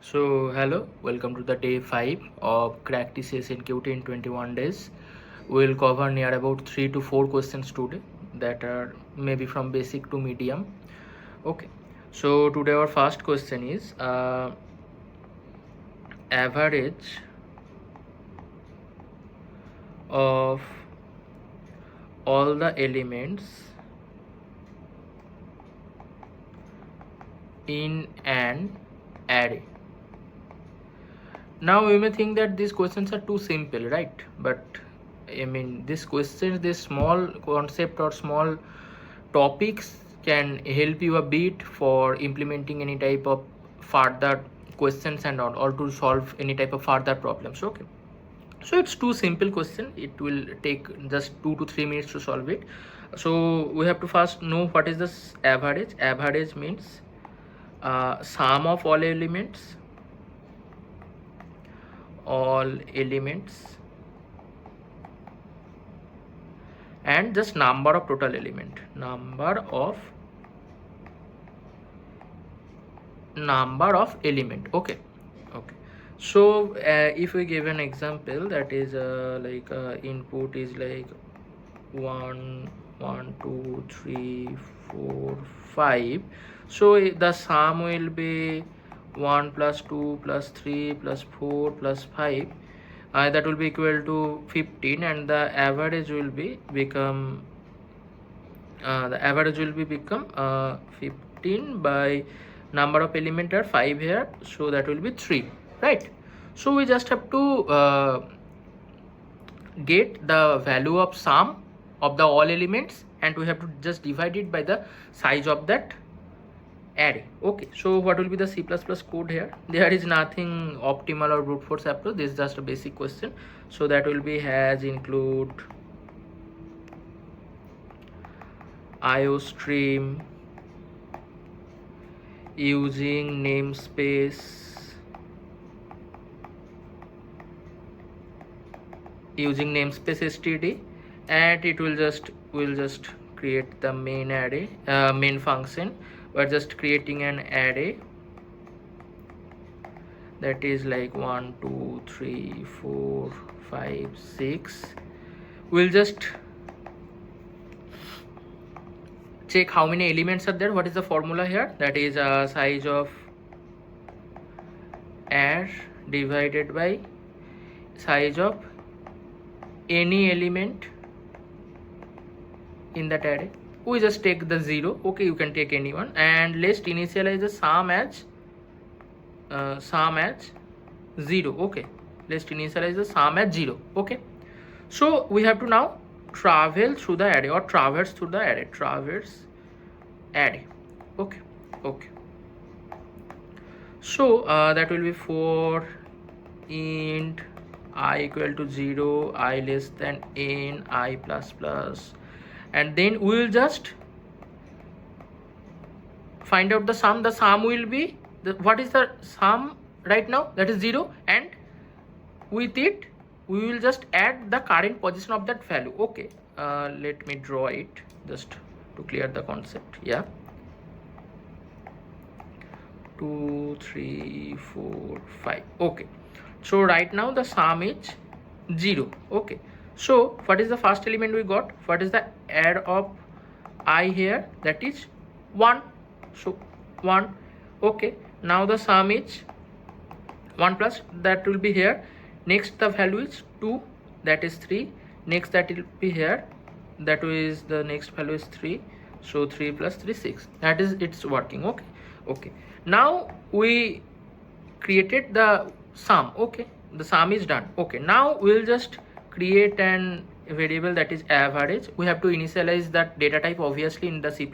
So hello, welcome to the day 5 of Crack TCS NQT in 21 days. We'll cover near about 3 to 4 questions today that are maybe from basic to medium. Okay, so today our first question is average of all the elements in an array. Now you may think that these questions are too simple, right? But I mean, this small concept or small topics can help you a bit for implementing any type of further questions and all, or to solve any type of further problems. Okay, so it's too simple question. It will take just 2 to 3 minutes to solve it. So we have to first know what is this average. Average means sum of all elements and just number of total element, number of element. Okay. So if we give an example, that is input is like 1 1 2 3 4 5. So the sum will be 1 plus 2 plus 3 plus 4 plus 5, that will be equal to 15, and the average will be become 15 by number of element are 5 here, so that will be 3, right? So we just have to get the value of sum of the all elements, and we have to just divide it by the size of that array. Okay, so what will be the C++ code here? There is nothing optimal or brute force approach. This is just a basic question. So that will be has include IOStream using namespace std, and it will just create the main array, main function. We're just creating an array that is like 1 2 3 4 5 6. We'll just check how many elements are there. What is the formula here? That is size of array divided by size of any element in that array. We just take the 0. Okay, you can take anyone, and let's initialize the sum as 0. Okay, let's initialize the sum as 0. Okay, so we have to now travel through the array, or traverse through the array. Okay. So that will be for int I equal to 0, I less than n, I plus plus, and then we will just find out the sum. The sum will be what is the sum right now? That is 0, and with it we will just add the current position of that value. Okay, let me draw it just to clear the concept. Yeah, 2 3 4 5. Okay, so right now the sum is 0. Okay, so what is the first element we got? What is the add of I here? That is 1. So 1. Okay, now the sum is 1 plus, that will be here. Next the value is 2, that is 3. Next that will be here, that is the next value is 3. So 3 plus 3 6. That is it's working. Okay, now we created the sum. Okay, the sum is done. Okay, now we'll just create an variable that is average. We have to initialize that data type obviously in the C++.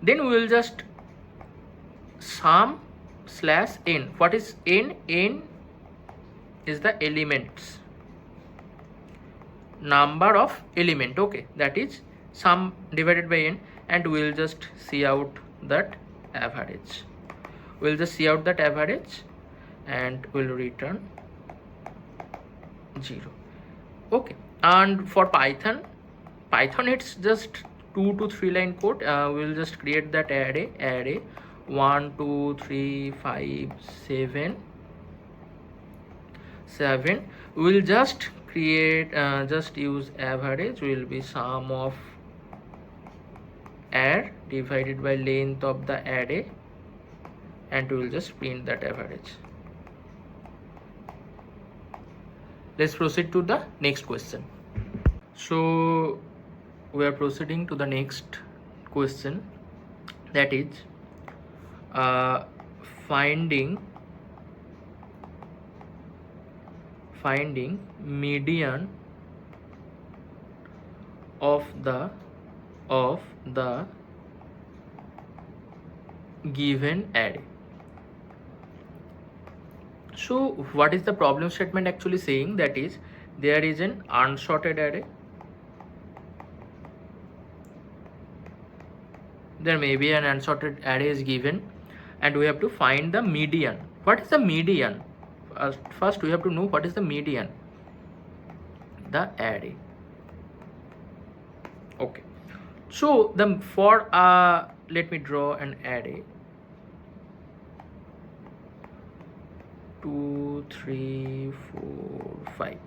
Then we will just sum slash n. What is n? N is the elements, number of element. Okay, that is sum divided by n, and we will just see out that average. We'll just see out that average and we'll return 0. Okay, and for Python it's just 2 to 3 line code. We'll just create that array 1 2 3 5 7 7. We will just create just use average, will be sum of add divided by length of the array, and we will just print that average. Let's proceed to the next question. So we are proceeding to the next question, that is finding median of the given array. So what is the problem statement actually saying? That is, there is an unsorted array, there may be an unsorted array is given, and we have to find the median. What is the median? First we have to know what is the median, the array. Okay, so let me draw an array. 2 3 4 5.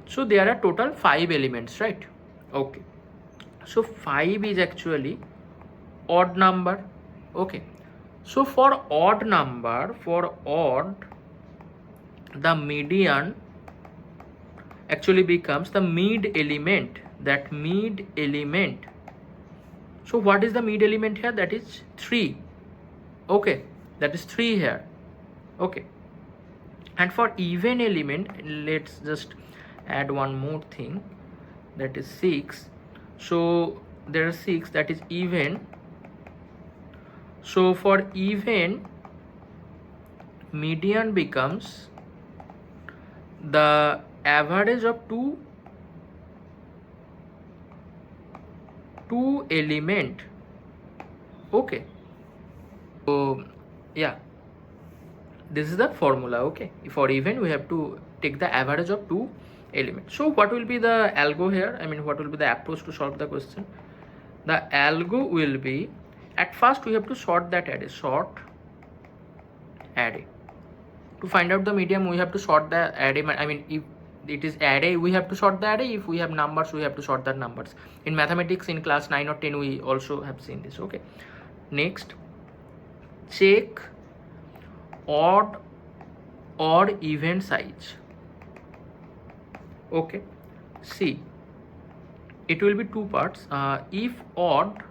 So there are total 5 elements, right? Okay, so 5 is actually odd number. Okay, so for odd number, the median actually becomes the mid element, that mid element. So what is the mid element here? That is 3. Okay, that is 3 here. Okay, and for even element, let's just add one more thing, that is 6. So there are 6, that is even. So for even, median becomes the average of two element. Okay, so yeah, this is the formula. Okay, for even we have to take the average of 2 elements. So what will be the algo here? I mean, what will be the approach to solve the question? The algo will be, at first we have to sort that array, to find out the median. We have to sort the array. I mean, if it is array, we have to sort the array. If we have numbers, we have to sort the numbers. In mathematics in class 9 or 10 we also have seen this. Okay, next, check odd or even size. Okay, see, it will be 2 parts. If odd,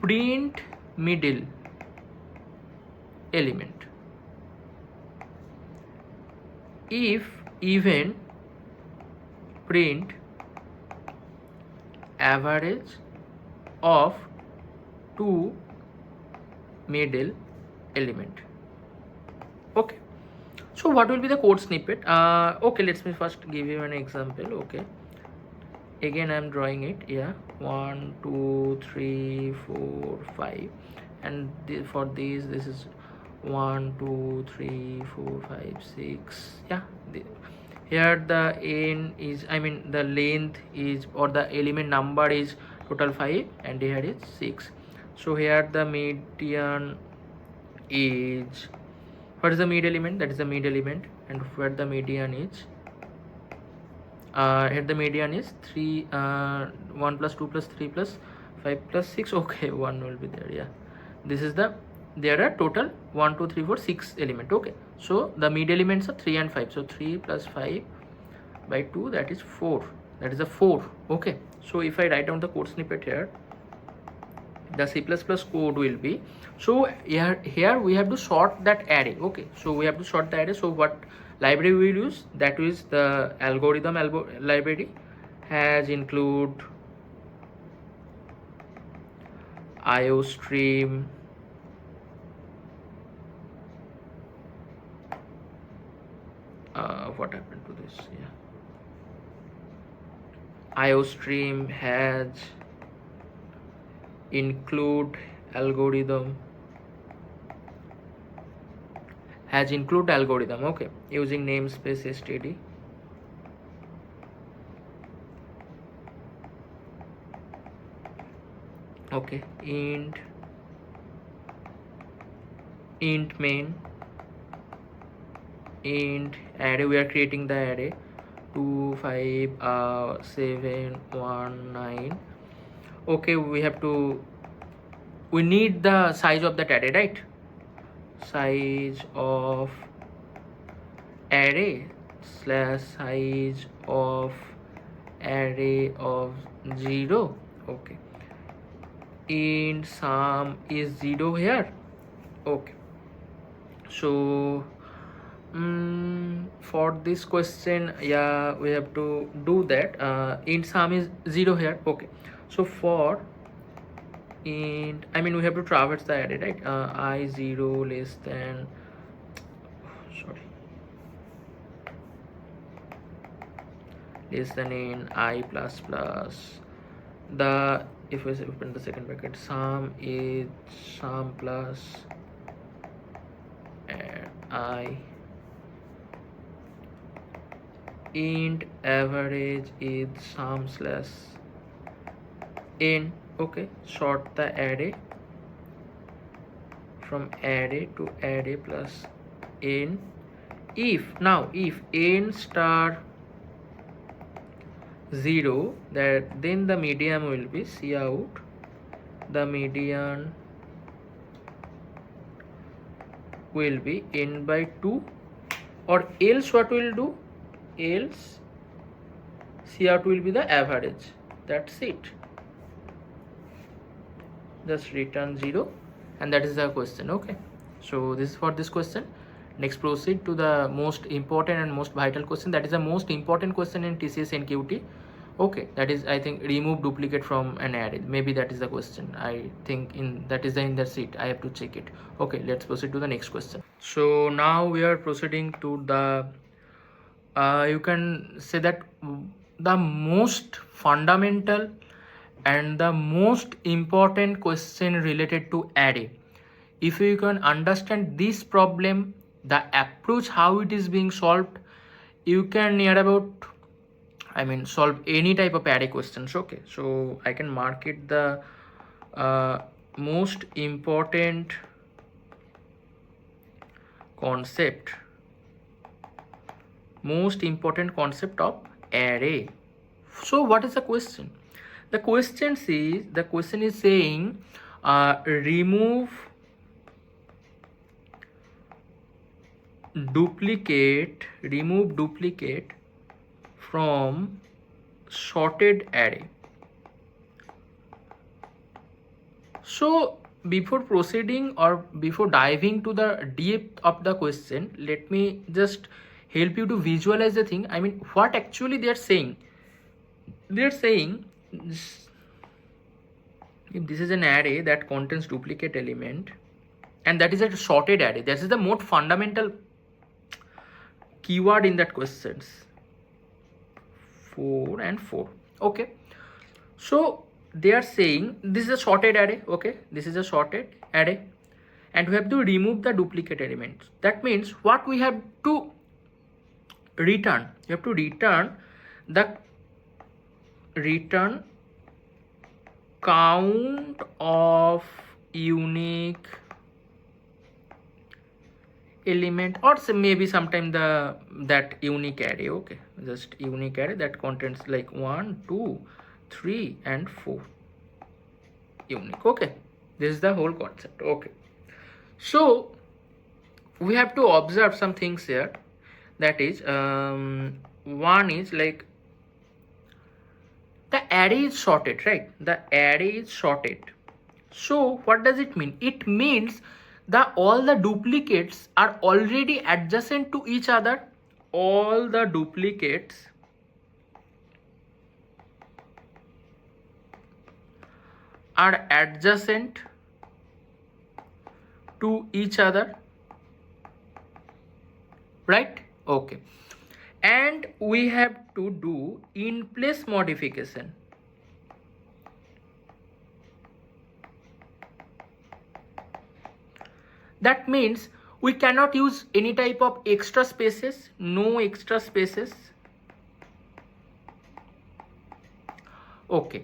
print middle element. If even, print average of 2 middle element. Okay, so what will be the code snippet? Okay, let me first give you an example. Okay, again I am drawing it. Yeah, 1 2 3 4 5, and for these, this is 1 2 3 4 5 6. Yeah, here the n is, I mean the length is, or the element number is total 5, and here is 6. So here the median is, what is the mid element? That is the mid element. And where the median is, here the median is 3, 1 plus 2 plus 3 plus 5 plus 6. Okay, 1 will be there. Yeah, this is the, there are total 1 2 3 4 6 element. Okay, so the mid elements are 3 and 5. So 3 plus 5 by 2, that is 4. That is a 4. Okay, so if I write down the code snippet here, the C++ code will be, so here we have to sort that array. Okay, so we have to sort the array. So what library we will use? That is the algorithm library, has include IOStream, what happened to this? Yeah, IOStream has include algorithm, okay, using namespace std. okay, int main, int array. We are creating the array 2 5 7 1 9. Okay, we need the size of that array, right? Size of array slash size of array of 0. Okay, int sum is 0 here. Okay, so for this question, yeah, we have to do that. Int sum is 0 here. Okay, so for int, I mean, we have to traverse the array, right? I 0 less than, sorry, less than in I plus plus the, if we open the second bracket, sum is sum plus and I, int average is sum slash n. Okay, sort the array from array to array plus n. If n star 0, that then the median will be cout, the median will be n by 2, or else what will do, else cout will be the average. That's it. Just return 0, and that is the question. Okay, so this is for this question. Next, proceed to the most important and most vital question. That is the most important question in TCS NQT. Okay, that is, I think, remove duplicate from an array. Maybe that is the question. I think in the sheet. I have to check it. Okay, let's proceed to the next question. So now we are proceeding to the you can say that the most fundamental and the most important question related to array. If you can understand this problem, the approach how it is being solved, you can near about, I mean, solve any type of array questions. Okay, so I can mark it the most important concept of array. So what is the question? The question is saying remove duplicate from sorted array. So before proceeding or before diving to the depth of the question, let me just help you to visualize the thing. I mean, what actually they are saying. They are saying, if this is an array that contains duplicate element, and that is a sorted array, that is the most fundamental keyword in that questions. 4 and 4. Okay, so they are saying this is a sorted array. Okay, this is a sorted array, and we have to remove the duplicate elements. That means what we have to return, you have to return count of unique element, or maybe sometime that unique array. Okay, just unique array that contains like 1 2 3 and 4 unique. Okay, this is the whole concept. Okay, so we have to observe some things here. That is, one is like the array is sorted, right? The array is sorted. So what does it mean? It means that all the duplicates are already adjacent to each other. All the duplicates are adjacent to each other, right? Okay, and we have to do in place modification. That means we cannot use any type of extra spaces, no extra spaces. Okay,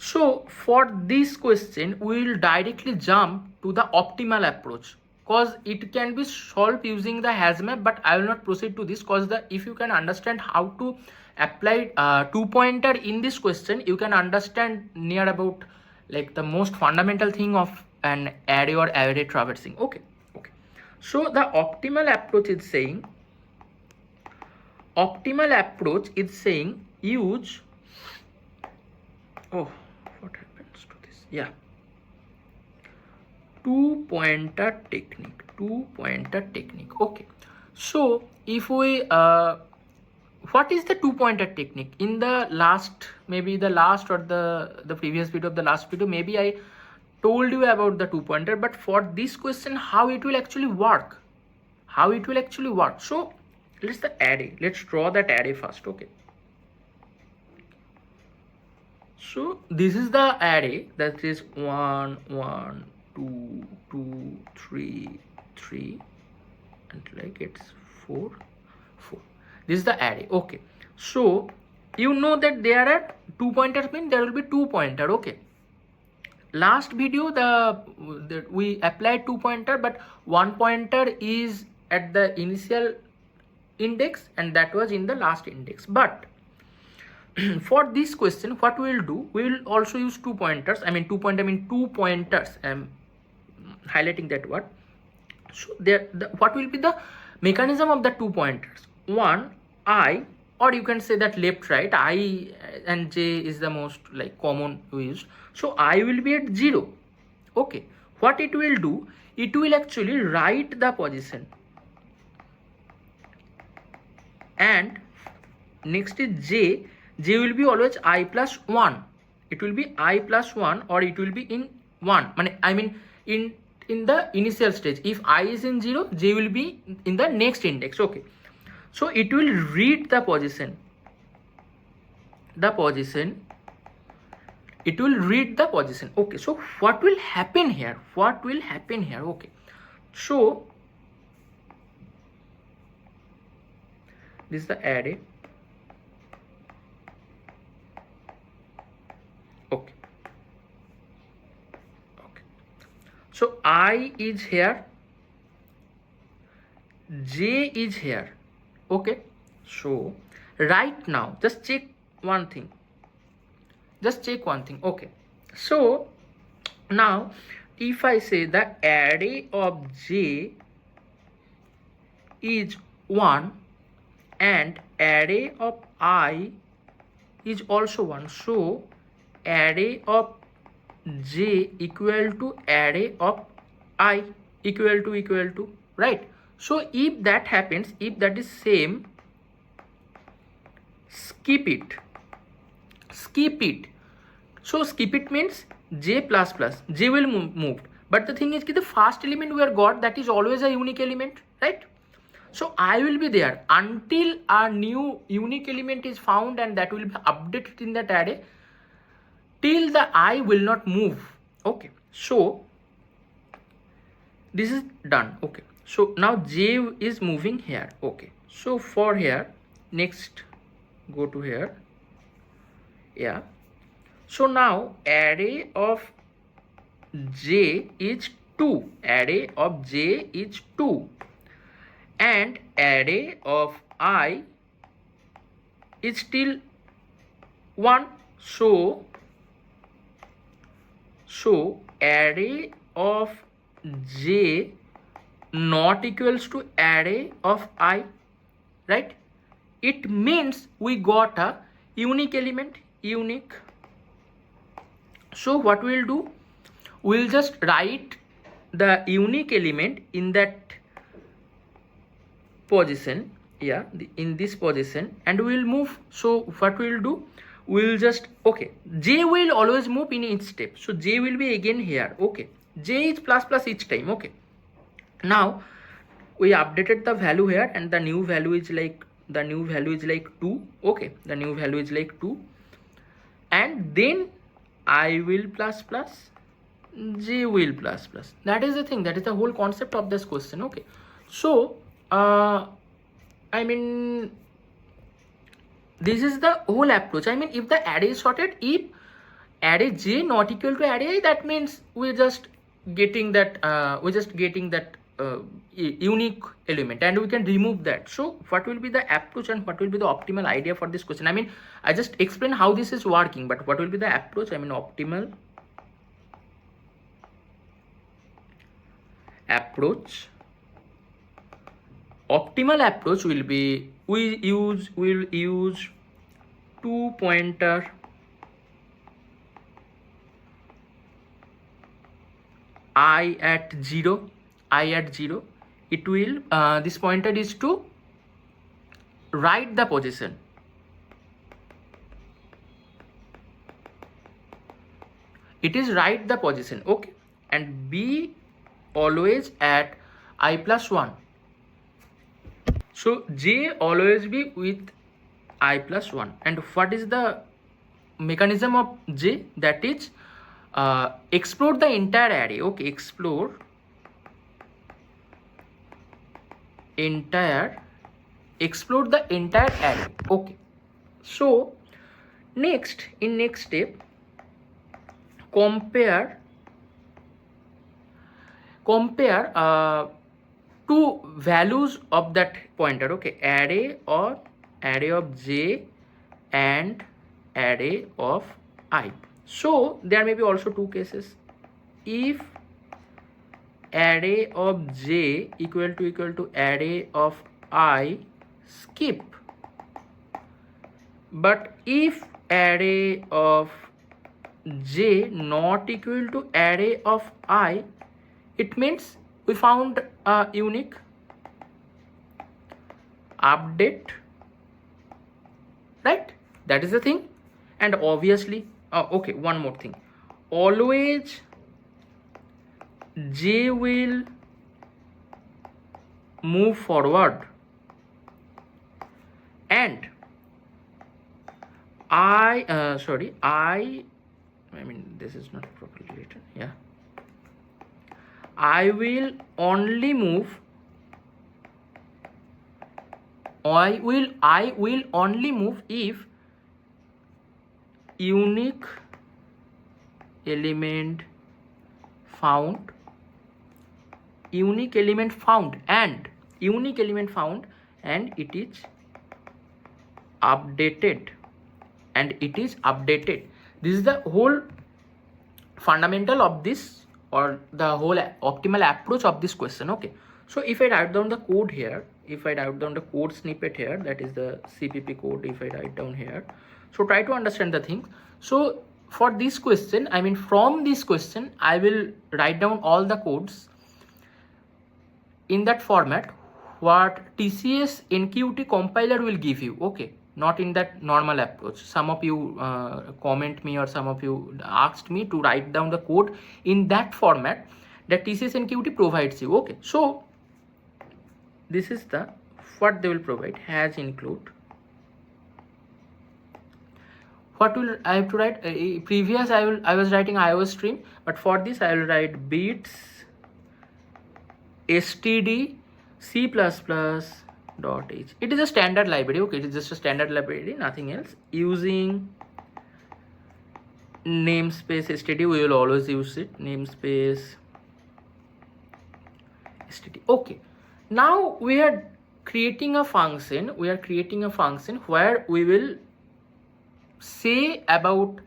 So for this question, we will directly jump to the optimal approach, because it can be solved using the HashMap, but I will not proceed to this, because if you can understand how to apply two-pointer in this question, you can understand near about like the most fundamental thing of an array or array traversing. Okay. So the optimal approach is saying use, oh, what happens to this? Yeah, two-pointer technique. Okay, so if we what is the two-pointer technique? In the last, maybe the last or the previous video of the last video, maybe I told you about the two-pointer, but for this question, how it will actually work, so let's draw that array first. Okay, so this is the array, that is 1 1 2 2 3 3, and like it's 4 4. This is the array. Okay, so you know that there are two pointers, mean there will be two pointer. Okay, last video we applied two pointer, but one pointer is at the initial index and that was in the last index. But for this question, what we will do, we will also use two pointers. I mean two pointers. I'm highlighting that word. So what will be the mechanism of the two pointers? One, I, or you can say that left right, I and j is the most like common used. So I will be at 0. Okay, what it will do, it will actually write the position, and next is j will be always I plus 1. It will be I plus 1, or it will be in 1. I mean in the initial stage. If I is in 0, j will be in the next index. Okay, so it will read the position. It will read the position. Okay, so what will happen here? Okay, so this is the array. Okay, so I is here, j is here. Okay, so right now just check one thing. Okay, so now if I say the array of j is 1 and array of I is also 1, so array of j equal to array of I equal to, right? So if that happens, if that is same, skip it. So skip it means j plus plus, j will move. But the thing is, the first element we are got, that is always a unique element, right? So I will be there until a new unique element is found, and that will be updated in that array, till the I will not move. Okay, so this is done. Okay, so now j is moving here. Okay, so for here, next go to here. Yeah, so now array of j is 2. And array of I is still 1. So array of j not equals to array of I, right? It means we got a unique element. So what we will do, we will just write the unique element in that position, in this position, and we will move. So what we will do, we will just, okay, j will always move in each step, so j will be again here. Okay, j is plus plus each time. Okay, now we updated the value here, and the new value is like 2. Okay, the new value is like 2, and then I will plus plus, j will plus plus. That is the thing, that is the whole concept of this question. Okay, so I mean this is the whole approach. I mean, if the array is sorted, if array j not equal to array I, that means we're just getting that unique element, and we can remove that. So what will be the approach and what will be the optimal idea for this question? I mean, I just explain how this is working, but what will be the approach? I mean, optimal approach will be, we'll use 2 pointer I at 0. It will this pointer is to write the position. It is write the position, okay, and be always at I plus 1. So j always be with I plus 1. And what is the mechanism of j? That is explore the entire array, okay, explore the entire array, okay. So next step, compare two values of that pointer, okay, array of j and array of I. So there may be also two cases. If array of j equal to array of I, skip. But if array of j not equal to array of I, it means we found a unique, update, right? That is the thing. And obviously, okay, one more thing, always j will move forward and I mean, this is not properly written, yeah, I will only move if unique element found and it is updated. This is the whole fundamental of this, or the whole optimal approach of this question, okay. So if I write down the code here, code snippet here, that is the CPP code, if I write down here, so try to understand the thing. So for this question, I mean, from this question I will write down all the codes in that format what TCS NQT compiler will give you, okay, not in that normal approach. Some of you comment me, or some of you asked me to write down the code in that format that TCS NQT provides you, okay. So this is the what they will provide, has include. What will I have to write? Previous I was writing iOS stream, but for this I will write beats std c++ dot h. It is a standard library, okay, it is just a standard library, nothing else. Using namespace std, we will always use it, namespace std, okay. Now we are creating a function where we will say about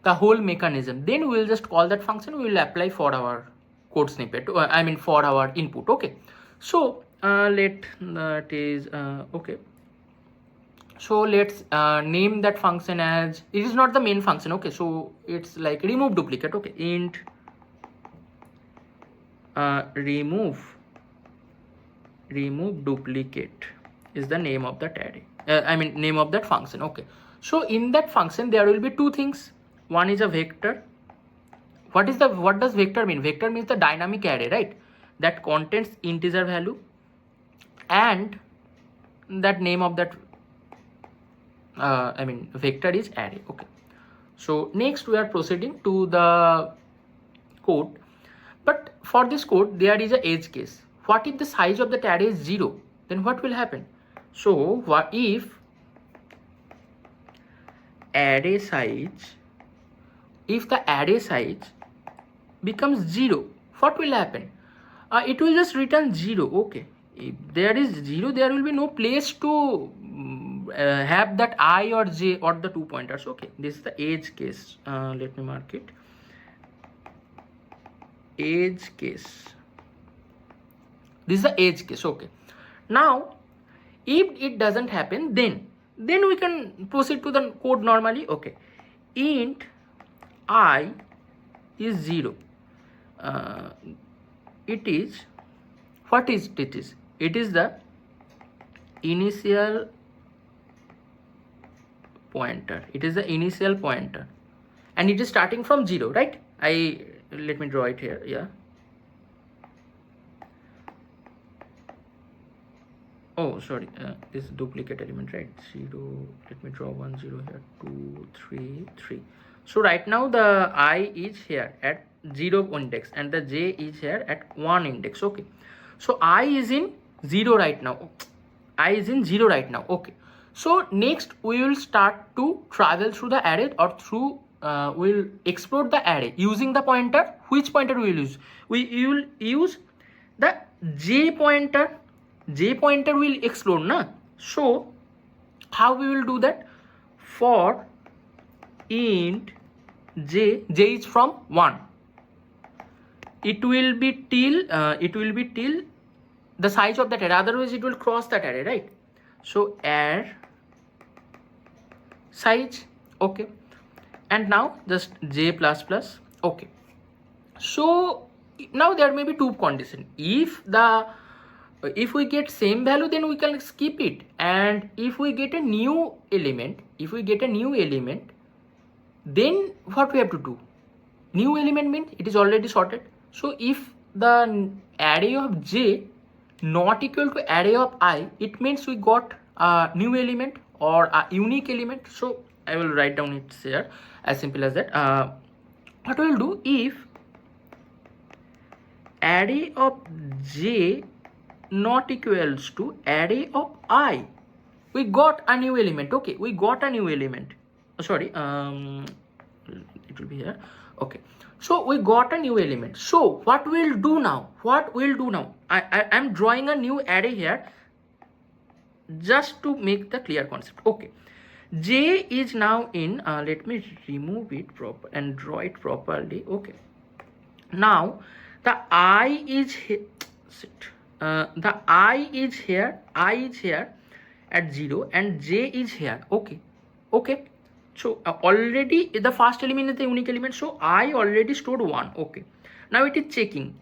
the whole mechanism, then we will just call that function, we will apply for our code snippet, I mean for our input, okay. So okay, so let's name that function as, it is not the main function, okay, so it's like remove duplicate, okay, int remove duplicate is the name of that array, I mean name of that function, okay. So in that function there will be two things. One is a vector. What does vector mean? Vector means the dynamic array, right, that contains integer value, and that name of that I mean vector is array, okay. So next we are proceeding to the code, but for this code there is a edge case. What if the size of that array is 0? Then what will happen? So what if array size if the array size becomes 0, what will happen? It will just return 0. Okay, if there is 0, there will be no place to have that I or j or the 2 pointers. Okay, this is the edge case. Let me mark it. Edge case. This is the edge case. Okay, now if it doesn't happen, then we can proceed to the code normally. Okay, int I is 0. It is, what is it is? It is the initial pointer. It is the initial pointer, and it is starting from 0, right? Let me draw it here. Yeah. Oh, sorry, this duplicate element, right? 0. Let me draw 1 0 here. 2 3 3. So right now the I is here at 0 index and the j is here at 1 index. Okay, so I is in 0 right now. I is in 0 right now. Okay, so next we will start to travel through the array, or through we'll explore the array using the pointer. Which pointer we will use? We will use the j pointer. J pointer will explore, na? So how we will do that? For int j is from 1, it will be till the size of that array, otherwise it will cross that array, right? So array size. Okay, and now just j plus plus. Okay, so now there may be 2 conditions. If we get same value, then we can skip it, and if we get a new element, then what we have to do? New element means it is already sorted. So if the array of j not equal to array of I, it means we got a new element or a unique element. So I will write down it here, as simple as that. What we will do, if array of j not equals to array of I, we got a new element. Okay, we got a new element. Sorry, it will be here. Okay, so we got a new element. So what we'll do now? I am drawing a new array here just to make the clear concept. Okay, j is now in. Let me remove it proper and draw it properly. Okay, now the I is here. The I is here at 0 and j is here. Okay, so already the first element is the unique element, so I already stored 1. Okay, now it is checking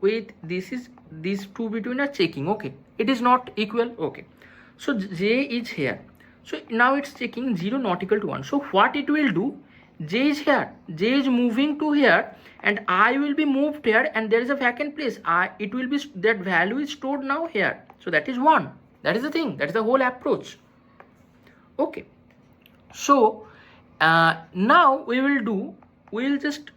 with these two between are checking. Okay, it is not equal. Okay, so j is here, so now it's checking 0 not equal to 1. So what it will do, j is here, j is moving to here, and I will be moved here, and there is a vacant place. It will be, that value is stored now here, so that is 1. That is the thing, that is the whole approach. Okay, so now we will just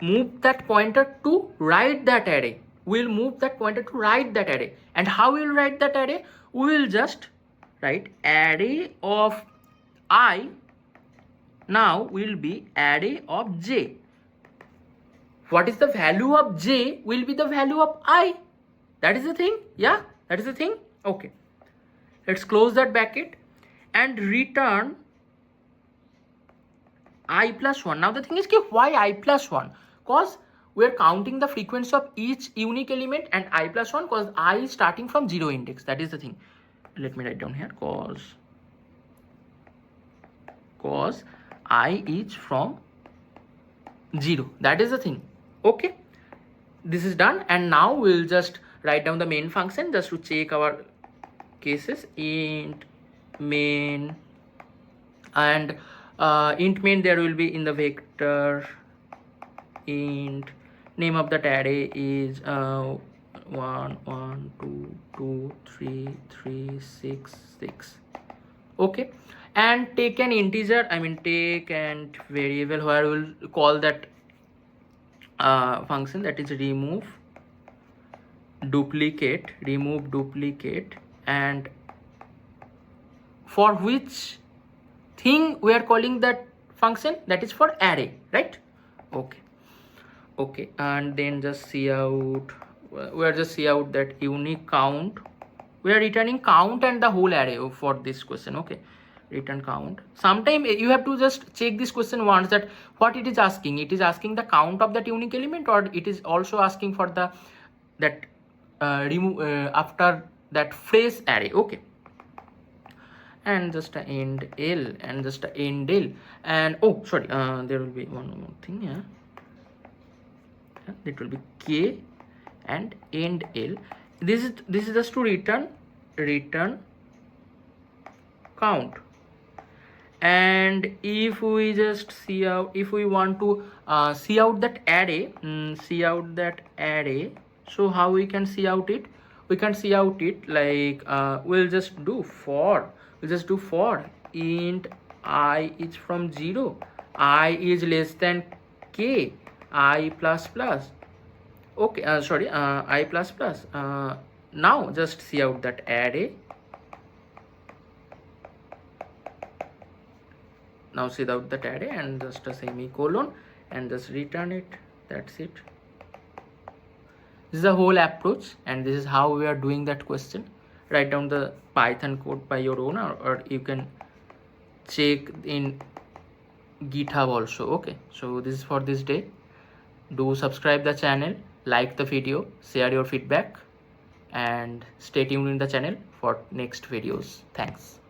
move that pointer to write that array. We'll move that pointer to write that array. And how we will write that array? We will just write array of I now will be array of j. What is the value of j will be the value of I. That is the thing. Yeah, that is the thing. Okay, let's close that bracket and return I plus 1. Now the thing is, why I plus 1? Because we are counting the frequency of each unique element, and I plus 1 because I is starting from 0 index. That is the thing. Let me write down here, cause I is from 0. That is the thing. Okay, this is done, and now we'll just write down the main function just to check our cases. Int main, and int main there will be in the vector int name of that array is 1 1 2 2 3 3 6 6. Okay, and take an integer, take and variable where we'll call that function, that is remove duplicate, and for which thing we are calling that function that is for array, right? Okay, and then just see out, we are just see out that unique count. We are returning count and the whole array for this question. Okay, return count. Sometime you have to just check this question once, that what it is asking. It is asking the count of that unique element, or it is also asking for the that remove after that phrase array. Okay, and just a end l, and just a end l, and oh sorry, there will be one more thing. Yeah, it will be k and end l. This is just to return count. And if we just see out, if we want to see out that array, so how we can see out it? We can see out it like we'll just do for int I is from 0, I is less than k, I plus plus. Okay, sorry, I plus plus. Now just see out that array. Now see out that array and just a semicolon and just return it. That's it. This is the whole approach, and this is how we are doing that question. Write down the Python code by your own, or you can check in GitHub also. Okay, so this is for this day. Do subscribe the channel, like the video, share your feedback, and stay tuned in the channel for next videos. Thanks.